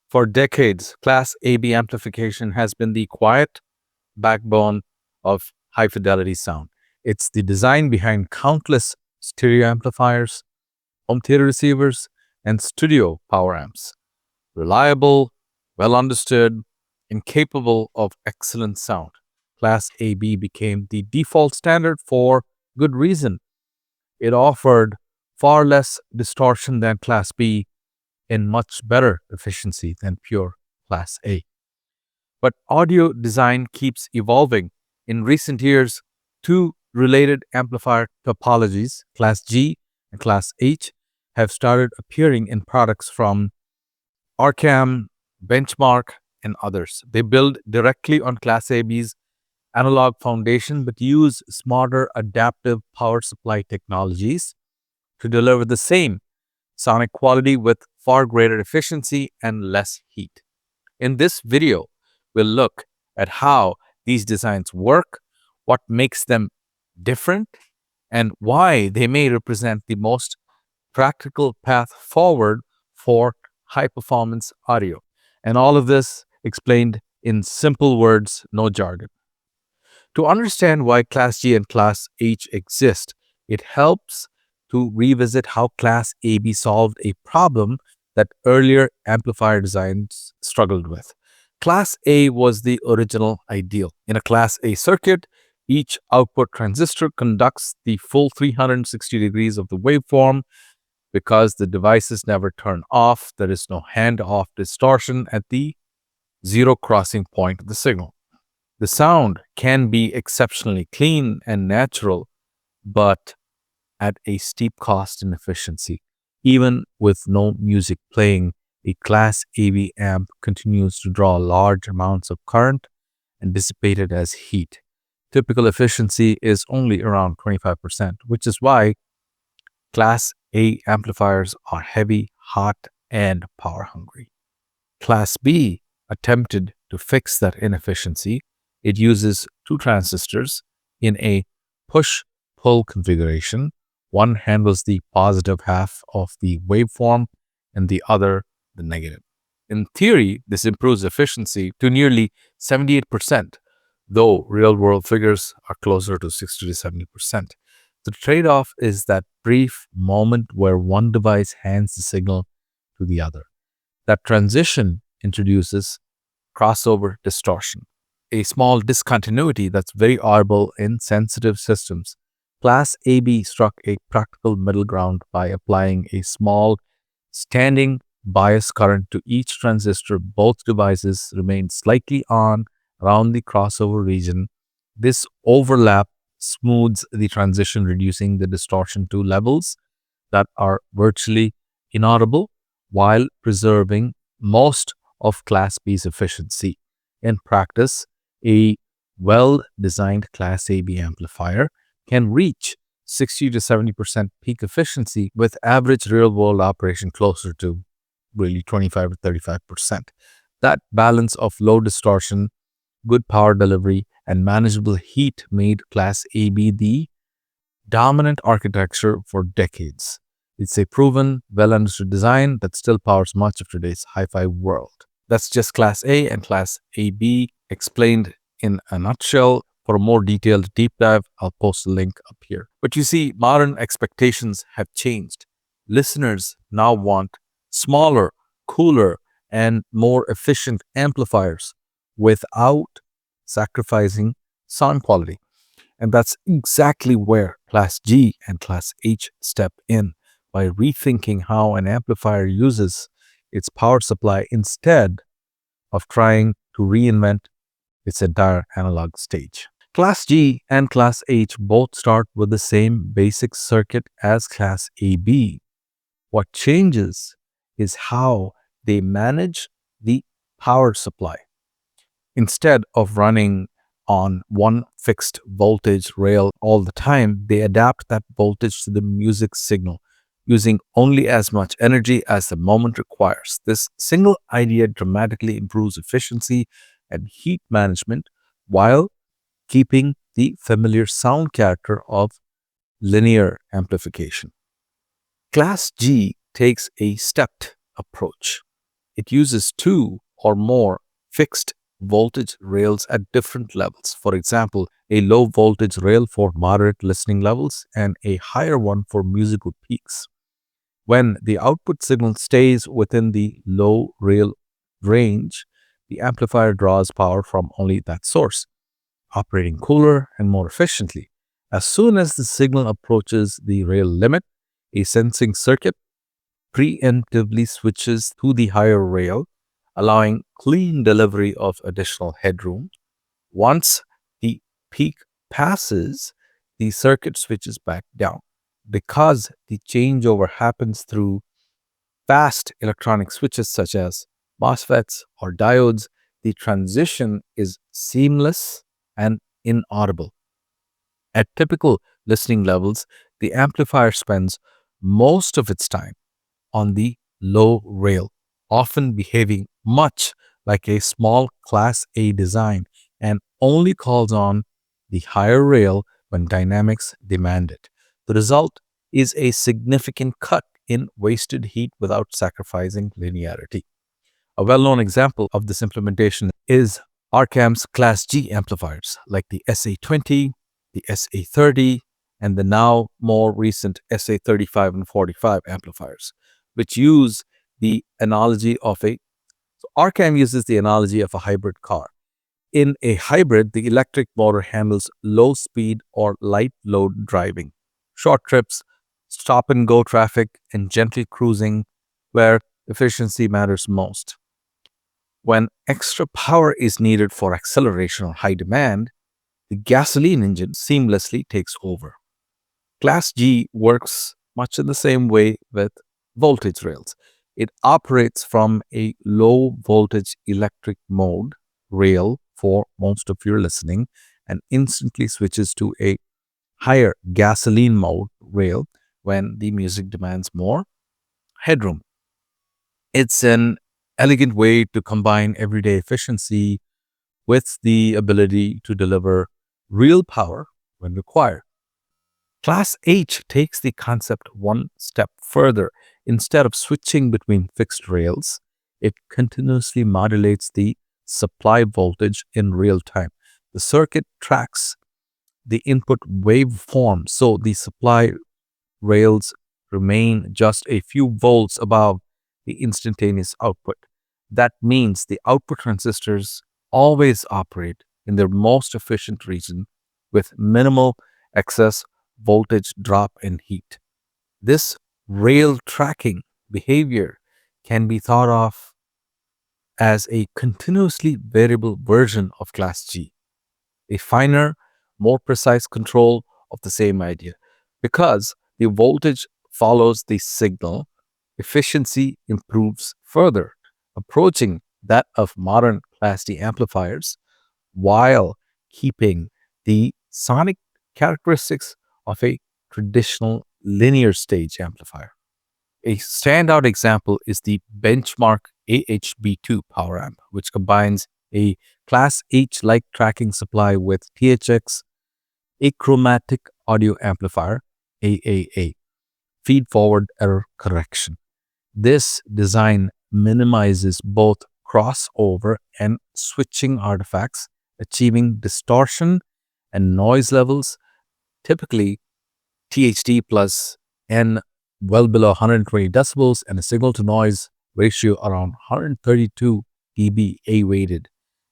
For decades, Class AB amplification has been the quiet backbone of high fidelity sound. It's the design behind countless stereo amplifiers, home theater receivers, and studio power amps. Reliable, well understood, and capable of excellent sound. Class AB became the default standard for good reason. It offered far less distortion than Class B and much better efficiency than pure Class A. But audio design keeps evolving. In recent years, two related amplifier topologies, Class G and Class H, have started appearing in products from Arcam, Benchmark, and others. They build directly on Class AB's analog foundation but use smarter adaptive power supply technologies to deliver the same sonic quality with far greater efficiency and less heat. In this video, we'll look at how these designs work, what makes them different, and why they may represent the most practical path forward for high performance audio. And all of this explained in simple words, no jargon. To understand why Class G and Class H exist, it helps to revisit how Class AB solved a problem that earlier amplifier designs struggled with. Class A was the original ideal. In a Class A circuit, each output transistor conducts the full 360 degrees of the waveform. Because the devices never turn off, there is no hand-off distortion at the zero crossing point of the signal. The sound can be exceptionally clean and natural, but at a steep cost in efficiency. Even with no music playing, a Class AB amp continues to draw large amounts of current and dissipate it as heat. Typical efficiency is only around 25%, which is why Class A amplifiers are heavy, hot, and power hungry. Class B attempted to fix that inefficiency. It uses two transistors in a push-pull configuration. One handles the positive half of the waveform and the other the negative. In theory, this improves efficiency to nearly 78%, though real-world figures are closer to 60 to 70%. The trade-off is that brief moment where one device hands the signal to the other. That transition introduces crossover distortion, a small discontinuity that's very audible in sensitive systems. Class AB struck a practical middle ground by applying a small standing bias current to each transistor. Both devices remain slightly on around the crossover region. This overlap smooths the transition, reducing the distortion to levels that are virtually inaudible while preserving most of Class B's efficiency. In practice, a well-designed Class AB amplifier can reach 60 to 70% peak efficiency with average real-world operation closer to really 25 to 35%. That balance of low distortion, good power delivery, and manageable heat made Class AB the dominant architecture for decades. It's a proven, well-understood design that still powers much of today's hi-fi world. That's just Class A and Class AB explained in a nutshell. For a more detailed deep dive, I'll post a link up here. But you see, modern expectations have changed. Listeners now want smaller, cooler, and more efficient amplifiers without sacrificing sound quality. And that's exactly where Class G and Class H step in by rethinking how an amplifier uses its power supply instead of trying to reinvent its entire analog stage. Class G and Class H both start with the same basic circuit as Class AB. What changes is how they manage the power supply. Instead of running on one fixed voltage rail all the time, they adapt that voltage to the music signal, using only as much energy as the moment requires. This single idea dramatically improves efficiency and heat management while keeping the familiar sound character of linear amplification. Class G takes a stepped approach. It uses two or more fixed voltage rails at different levels. For example, a low voltage rail for moderate listening levels and a higher one for musical peaks. When the output signal stays within the low rail range, the amplifier draws power from only that source, operating cooler and more efficiently. As soon as the signal approaches the rail limit, a sensing circuit preemptively switches to the higher rail, allowing clean delivery of additional headroom. Once the peak passes, the circuit switches back down. Because the changeover happens through fast electronic switches such as MOSFETs or diodes, the transition is seamless and inaudible. At typical listening levels, the amplifier spends most of its time on the low rail, often behaving much like a small Class A design, and only calls on the higher rail when dynamics demand it. The result is a significant cut in wasted heat without sacrificing linearity. A well known example of this implementation is Arcam's Class G amplifiers like the SA20, the SA30, and the now more recent SA35 and 45 amplifiers, which use the analogy of a Arcam uses the analogy of a hybrid car. In a hybrid, the electric motor handles low speed or light load driving, short trips, stop and go traffic, and gentle cruising where efficiency matters most. When extra power is needed for acceleration or high demand, the gasoline engine seamlessly takes over. Class G works much in the same way with voltage rails. It operates from a low voltage electric mode rail for most of your listening and instantly switches to a higher gasoline mode rail when the music demands more headroom. It's an elegant way to combine everyday efficiency with the ability to deliver real power when required. Class H takes the concept one step further. Instead of switching between fixed rails, it continuously modulates the supply voltage in real time. The circuit tracks the input waveform, so the supply rails remain just a few volts above the instantaneous output. That means the output transistors always operate in their most efficient region with minimal excess voltage drop in heat. This rail tracking behavior can be thought of as a continuously variable version of Class G, a finer, more precise control of the same idea. Because the voltage follows the signal, efficiency improves further, approaching that of modern Class D amplifiers while keeping the sonic characteristics of a traditional linear stage amplifier. A standout example is the benchmark AHB2 power amp, which combines a Class H-like tracking supply with THX achromatic audio amplifier AAA feed-forward error correction. This design minimizes both crossover and switching artifacts, achieving distortion and noise levels typically THD plus N well below 120 decibels and a signal to noise ratio around 132 dB A-weighted.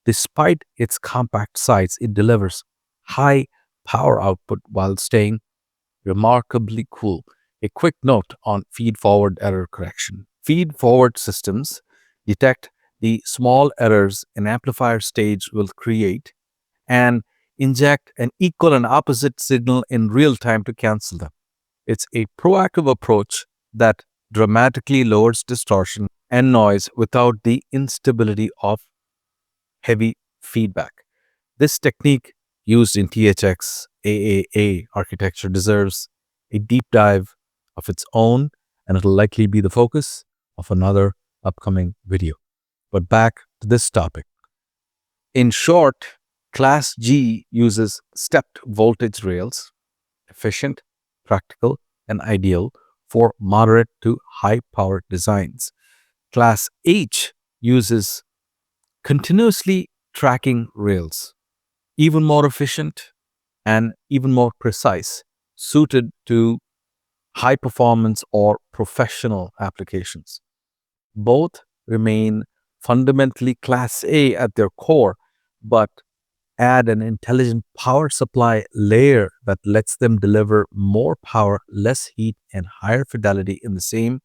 Despite its compact size, it delivers high power output while staying remarkably cool. A quick note on feed-forward error correction. Feed-forward systems detect the small errors an amplifier stage will create and inject an equal and opposite signal in real time to cancel them. It's a proactive approach that dramatically lowers distortion and noise without the instability of heavy feedback. This technique used in THX AAA architecture deserves a deep dive of its own, and it'll likely be the focus of another upcoming video. But back to this topic. In short, Class G uses stepped voltage rails, efficient, practical, and ideal for moderate to high power designs. Class H uses continuously tracking rails, even more efficient and even more precise, suited to high performance or professional applications. Both remain fundamentally Class A at their core, but add an intelligent power supply layer that lets them deliver more power, less heat, and higher fidelity in the same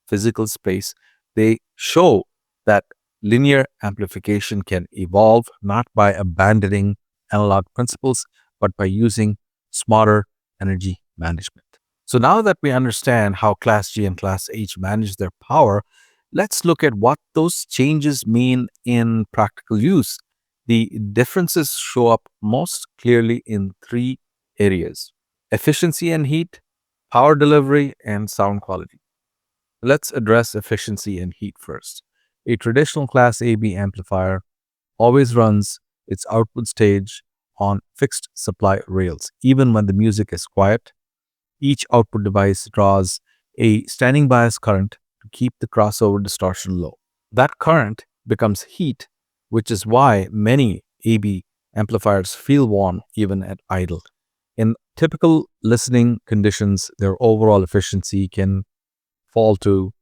physical space. They show that linear amplification can evolve not by abandoning analog principles, but by using smarter energy management. So now that we understand how Class G and Class H manage their power, let's look at what those changes mean in practical use. The differences show up most clearly in three areas: efficiency and heat, power delivery, and sound quality. Let's address efficiency and heat first. A traditional Class AB amplifier always runs its output stage on fixed supply rails. Even when the music is quiet, each output device draws a standing bias current to keep the crossover distortion low. That current becomes heat, which is why many AB amplifiers feel warm even at idle. In typical listening conditions, their overall efficiency can fall to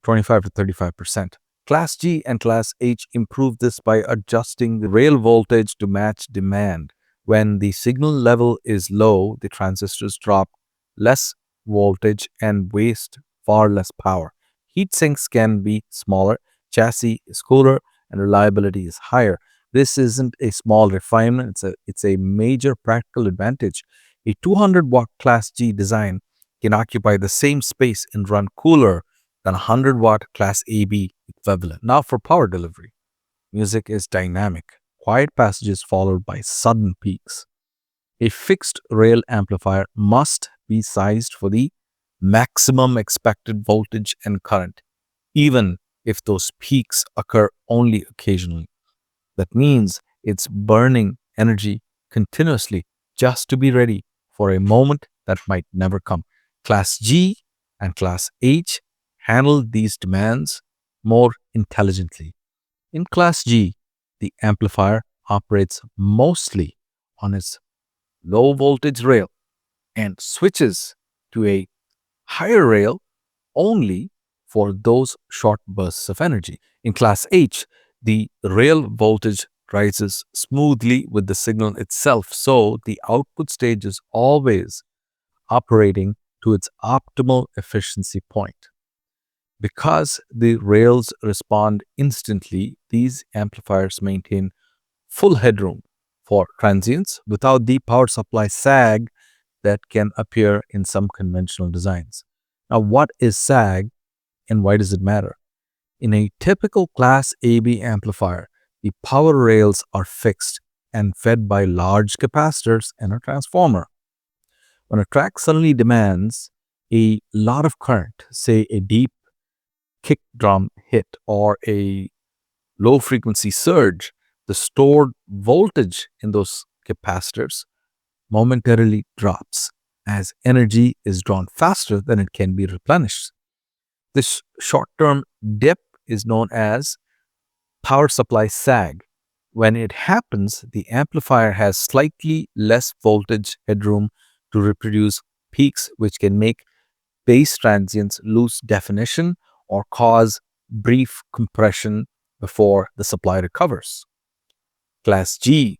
25 to 35%. Class G and Class H improve this by adjusting the rail voltage to match demand. When the signal level is low, the transistors drop less voltage and waste far less power. Heat sinks can be smaller, chassis is cooler, and reliability is higher. This isn't a small refinement, it's a major practical advantage. A 200-watt Class G design can occupy the same space and run cooler than a 100-watt Class AB equivalent. Now for power delivery. Music is dynamic, quiet passages followed by sudden peaks. A fixed rail amplifier must be sized for the maximum expected voltage and current, even if those peaks occur only occasionally. That means it's burning energy continuously just to be ready for a moment that might never come. Class G and Class H handle these demands more intelligently. In Class G, the amplifier operates mostly on its low voltage rail and switches to a higher rail only for those short bursts of energy. In Class H, the rail voltage rises smoothly with the signal itself, so the output stage is always operating to its optimal efficiency point. Because the rails respond instantly, these amplifiers maintain full headroom for transients without the power supply sag that can appear in some conventional designs. Now, what is sag and why does it matter? In a typical Class AB amplifier, the power rails are fixed and fed by large capacitors and a transformer. When a track suddenly demands a lot of current, say a deep kick drum hit or a low frequency surge, the stored voltage in those capacitors momentarily drops as energy is drawn faster than it can be replenished. This short term dip is known as power supply sag. When it happens, the amplifier has slightly less voltage headroom to reproduce peaks, which can make bass transients lose definition or cause brief compression before the supply recovers. Class G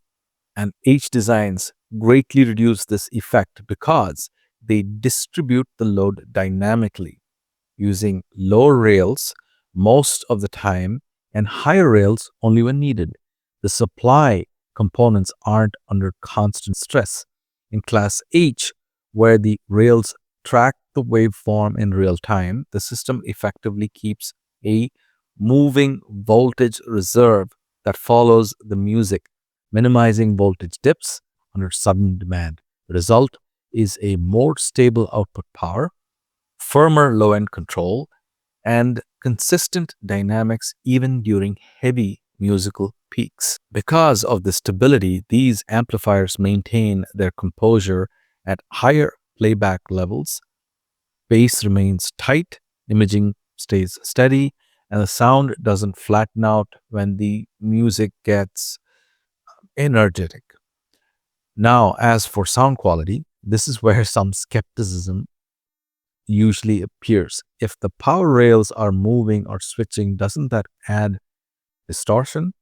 and H designs greatly reduce this effect because they distribute the load dynamically, using lower rails most of the time and higher rails only when needed. The supply components aren't under constant stress. In Class H, where the rails track the waveform in real time, the system effectively keeps a moving voltage reserve that follows the music, minimizing voltage dips under sudden demand. The result is a more stable output power, firmer low end control, and consistent dynamics even during heavy musical peaks. Because of the stability, these amplifiers maintain their composure at higher playback levels. Bass remains tight, imaging stays steady, and the sound doesn't flatten out when the music gets energetic. Now, as for sound quality, this is where some skepticism usually appears. If the power rails are moving or switching, doesn't that add distortion?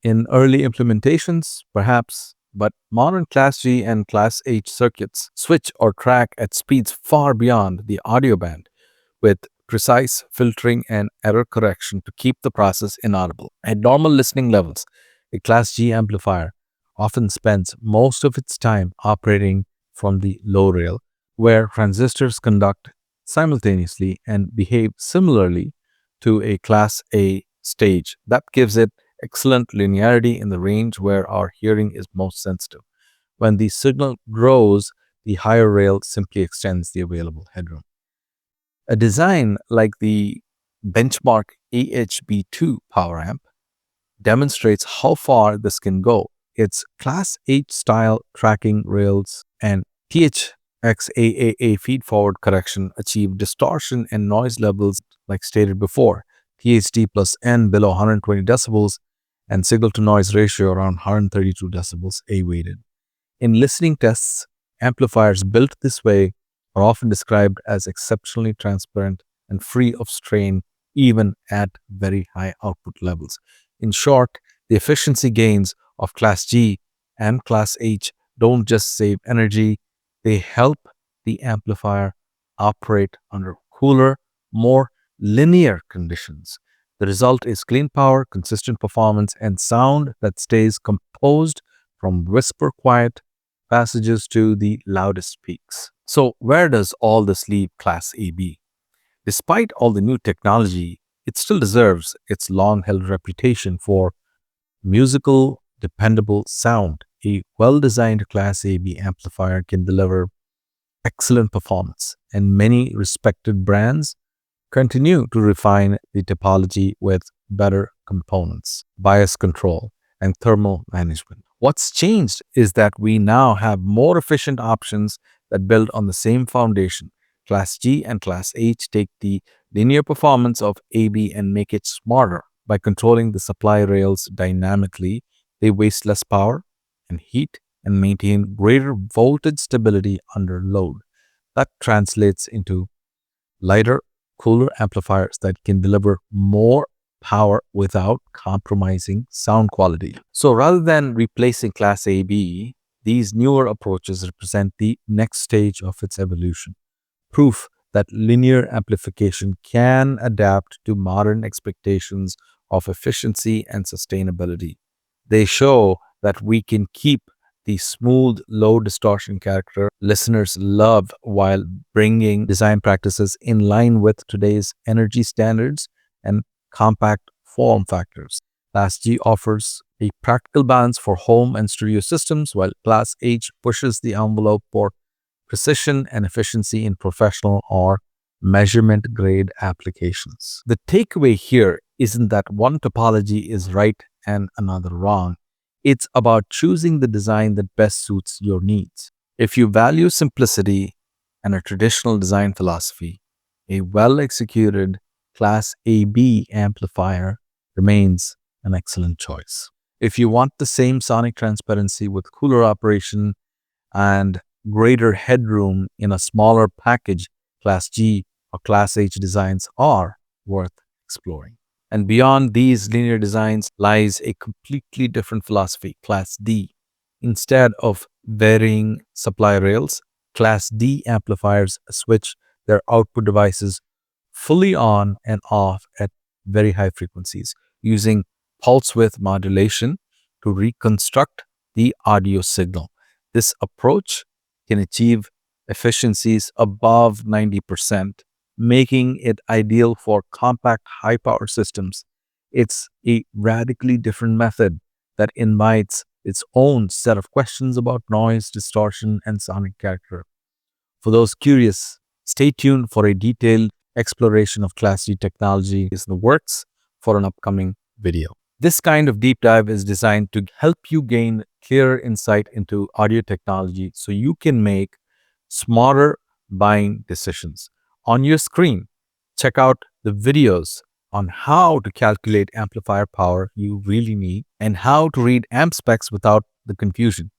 In early implementations, perhaps, but modern Class G and Class H circuits switch or track at speeds far beyond the audio band, with precise filtering and error correction to keep the process inaudible. At normal listening levels, a Class G amplifier often spends most of its time operating from the low rail, where transistors conduct simultaneously and behave similarly to a Class A stage. That gives it excellent linearity in the range where our hearing is most sensitive. When the signal grows, the higher rail simply extends the available headroom. A design like the benchmark AHB2 power amp demonstrates how far this can go. Its Class H style tracking rails and THX-AAA feed-forward correction achieve distortion and noise levels like stated before, THD plus N below 120 decibels and signal-to-noise ratio around 132 decibels A-weighted. In listening tests, amplifiers built this way are often described as exceptionally transparent and free of strain even at very high output levels. In short, the efficiency gains of Class G and Class H don't just save energy, they help the amplifier operate under cooler, more linear conditions. The result is clean power, consistent performance, and sound that stays composed from whisper quiet passages to the loudest peaks. So, where does all this leave Class AB? Despite all the new technology, it still deserves its long held reputation for musical, dependable sound. A well designed Class AB amplifier can deliver excellent performance, and many respected brands continue to refine the topology with better components, bias control, and thermal management. What's changed is that we now have more efficient options that build on the same foundation. Class G and Class H take the linear performance of AB and make it smarter. By controlling the supply rails dynamically, they waste less power and heat and maintain greater voltage stability under load. That translates into lighter, cooler amplifiers that can deliver more power without compromising sound quality. So rather than replacing Class AB, these newer approaches represent the next stage of its evolution. Proof that linear amplification can adapt to modern expectations of efficiency and sustainability. They show that we can keep the smooth, low distortion character listeners love while bringing design practices in line with today's energy standards and compact form factors. Class G offers a practical balance for home and studio systems, while Class H pushes the envelope for precision and efficiency in professional or measurement grade applications. The takeaway here isn't that one topology is right and another wrong. It's about choosing the design that best suits your needs. If you value simplicity and a traditional design philosophy, a well executed Class AB amplifier remains an excellent choice. If you want the same sonic transparency with cooler operation and greater headroom in a smaller package, Class G or Class H designs are worth exploring. And beyond these linear designs lies a completely different philosophy, Class D. Instead of varying supply rails, Class D amplifiers switch their output devices fully on and off at very high frequencies, using pulse width modulation to reconstruct the audio signal. This approach can achieve efficiencies above 90%, making it ideal for compact high power systems. It's a radically different method that invites its own set of questions about noise, distortion, and sonic character. For those curious, stay tuned for a detailed exploration of Class D technology in the works for an upcoming video. This kind of deep dive is designed to help you gain clearer insight into audio technology so you can make smarter buying decisions. On your screen, check out the videos on how to calculate amplifier power you really need and how to read amp specs without the confusion.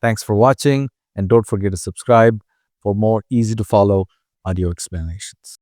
Thanks for watching, and don't forget to subscribe for more easy to follow audio explanations.